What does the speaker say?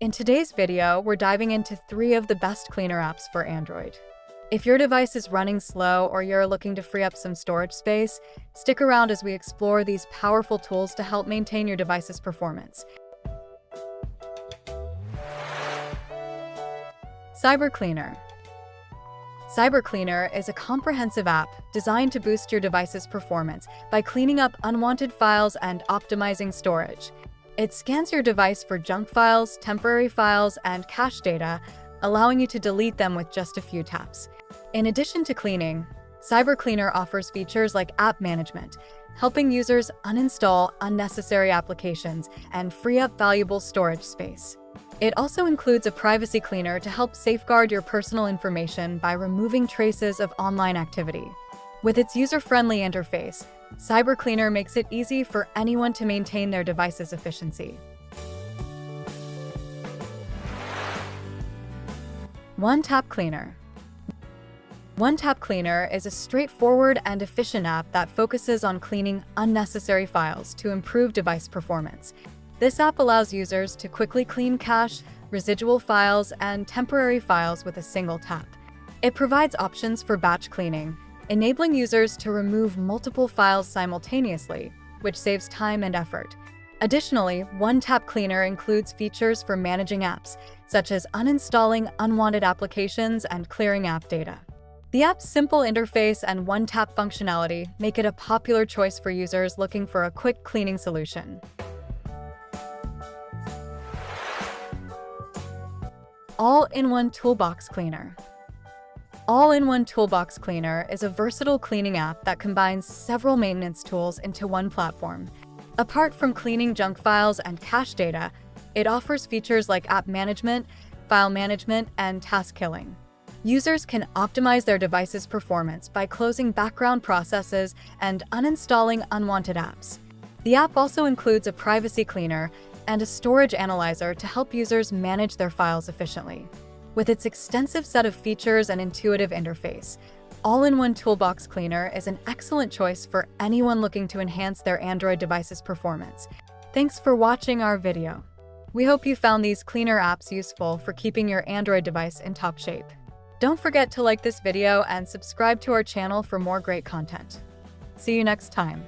In today's video, we're diving into 3 of the best cleaner apps for Android. If your device is running slow or you're looking to free up some storage space, stick around as we explore these powerful tools to help maintain your device's performance. Cyber Cleaner. Cyber Cleaner is a comprehensive app designed to boost your device's performance by cleaning up unwanted files and optimizing storage. It scans your device for junk files, temporary files, and cache data, allowing you to delete them with just a few taps. In addition to cleaning, Cyber Cleaner offers features like app management, helping users uninstall unnecessary applications and free up valuable storage space. It also includes a privacy cleaner to help safeguard your personal information by removing traces of online activity. With its user-friendly interface, Cyber Cleaner makes it easy for anyone to maintain their device's efficiency. One Tap Cleaner. One Tap Cleaner is a straightforward and efficient app that focuses on cleaning unnecessary files to improve device performance. This app allows users to quickly clean cache, residual files, and temporary files with a single tap. It provides options for batch cleaning, enabling users to remove multiple files simultaneously, which saves time and effort. Additionally, One Tap Cleaner includes features for managing apps, such as uninstalling unwanted applications and clearing app data. The app's simple interface and one-tap functionality make it a popular choice for users looking for a quick cleaning solution. In One Toolbox Cleaner. In One Toolbox Cleaner is a versatile cleaning app that combines several maintenance tools into one platform. Apart from cleaning junk files and cache data, it offers features like app management, file management, and task killing. Users can optimize their device's performance by closing background processes and uninstalling unwanted apps. The app also includes a privacy cleaner and a storage analyzer to help users manage their files efficiently. With its extensive set of features and intuitive interface, In One Toolbox Cleaner is an excellent choice for anyone looking to enhance their Android device's performance. Thanks for watching our video. We hope you found these cleaner apps useful for keeping your Android device in top shape. Don't forget to like this video and subscribe to our channel for more great content. See you next time.